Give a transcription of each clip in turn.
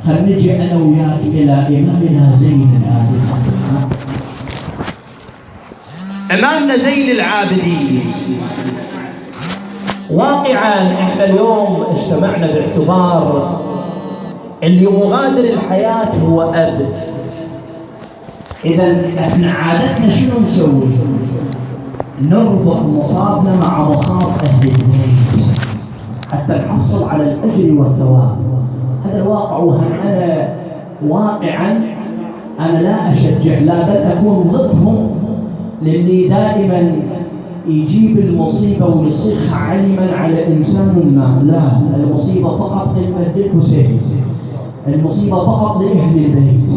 خلينا نجي أنا وياك إلى إمامنا زين العابدين. إمامنا زين العابدين واقعا احنا اليوم اجتمعنا باعتبار اللي مغادر الحياة هو أب. إذا احنا عادتنا شنو نسوي؟ نربط مصابنا مع مصاب أهل البيت حتى نحصل على الأجر والثواب. هذا الواقع، وهم أنا واقعا أنا لا أشجع، لا بل أكون ضدهم، لأني دائما يجيب المصيبة ويصيغها علما على إنسان ما. لا، المصيبة فقط للحسين، المصيبة فقط لأهل البيت،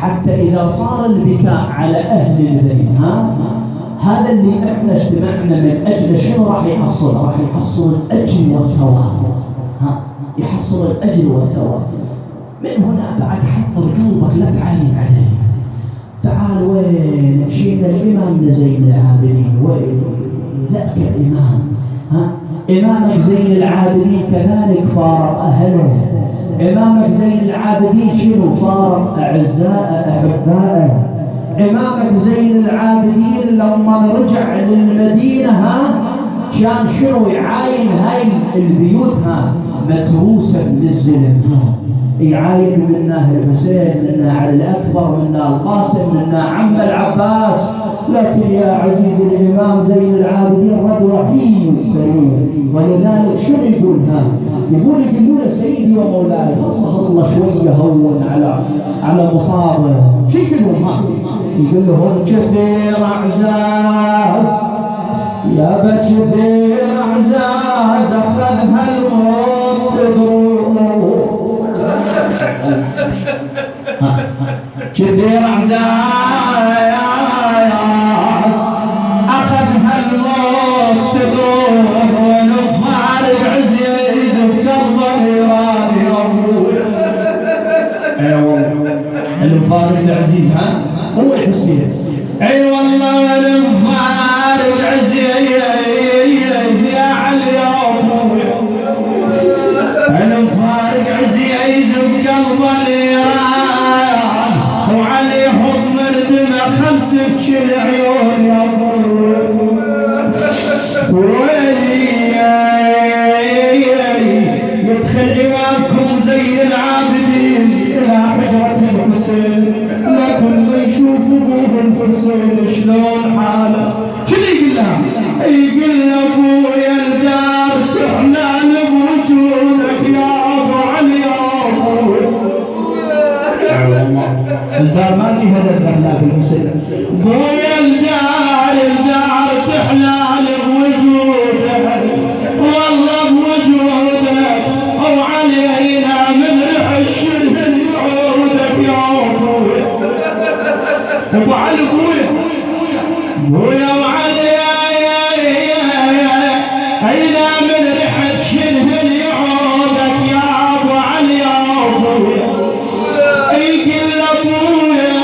حتى إذا صار البكاء على أهل البيت هذا اللي احنا اجتمعنا من أجل شنو راح يحصل؟ راح يحصل الأجر والثواب. يحصل الأجر والثواب. من هنا بعد حضر قلبك، لا تعاين عليه. تعال وين شينا الإمام زين العابدين؟ وين ذاك الإمام؟ إمامك زين العابدين كذلك فارق أهله. إمامك زين العابدين شنو؟ فارق أعزاء أحبائه. إمامك زين العابدين لما رجع للمدينة كان شنو؟ يعاين هاي البيوت متروسة للزلم، يعاين منها الحسين، منها علي الأكبر، منها القاسم، منها عم العباس. لكن يا عزيز الإمام زين العابدين رجل رحيم كريم، ولذلك شنو يقول يقول سيدي ومولاي الله شوية هون على مصابه. شو يقول يقول لهم كثير أعزاز يا بكثير أعزاز أخذها الموت تدروم. كثير أعزاز أخذها الموت تدروم، ونفارق عزيز بقلب يراد يوم. المفارق العزيز هو يحس فيه. اي والله المفارق عزيز يا علي المفارق عزيز بقلب اليران، وعلي حضن الدمى خلتك العيون يا يدخل إمامكم زين العابدين إلى حجرة الحسين، لكن ما يشوف أبوه الحسين شلون حاله. شنو يقول لها؟ يقول لأبويا الدار تحلى بوجودك يا أبو علي يا أبويا. الدار ما فيها تحلى بالحسين. أبويا الدار تحلى بوجودك، والله بوجودك أو علينا من ريح الشرهن يعودك يا أبويا. أبو علي أبويا وعلي أين من ريحة شرهن يعودك يا أبو علي يا أبويا. يقول أبويا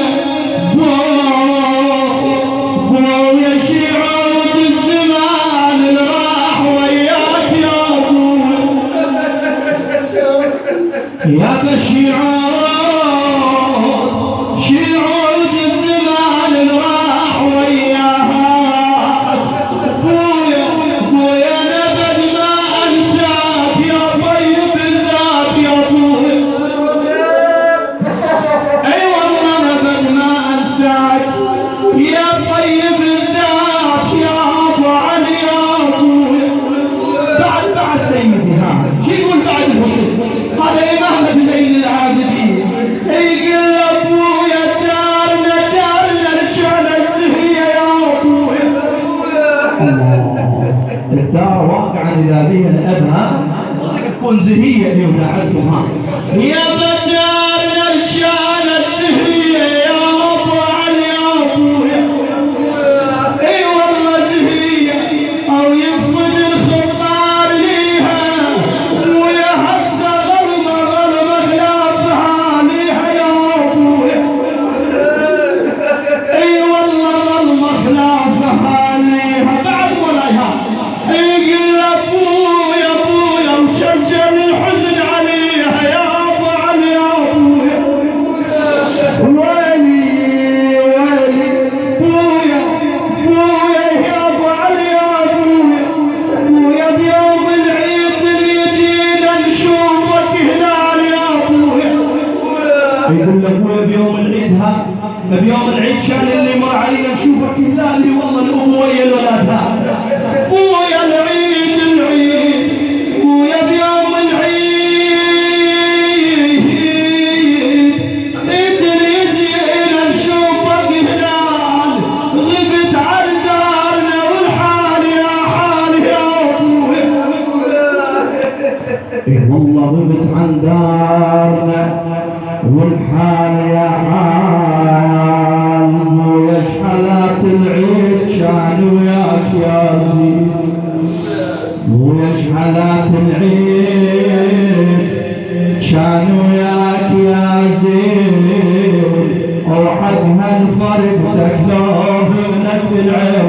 أبويا شعود الزمان اللي راح وياك يا أبويا يا بشيعود شعود الزمان اللي راح وياك. أبويا نبد ما أنساك يا طيب الذات يا أبويا. أي والله نبد ما أنساك يا طيب الذات يا أبو علي يا أبويا. بعد سيدي شو يقول بعد الحسين؟ هذا إمام زين العابدين يقول أبويا دارنا رجعنا الزهية يا أبويا. الدار واقعا إذا بها الأب صدق تكون زهية اللي وداعتكم يا بدارنا رجعنا الزهية يا أبو علي يا أبويا. اي والله زهية أو يقصد الخطار ليها ويحس غلمة خلافها ليها يا أبويا. اي والله غلمة خلافها ليها بعد ورايها. يقول أبويا وججل الحزن عليها يا أبو علي اقول لابويا بيوم العيد بيوم العيد كان اللي مر علينا نشوفك هلالي والله الام ويا الولاد بويا العيد بويا بيوم العيد ادري جينا نشوفك هلال غبت عن دارنا والحال يا حال يا ابويا والله غبت عن دارنا والحال يا حال ويا شحالات العيد كان وياك يا زين ويا شحالات العيد كان وياك يا زين وحد هالفرق لك لو ابنك العين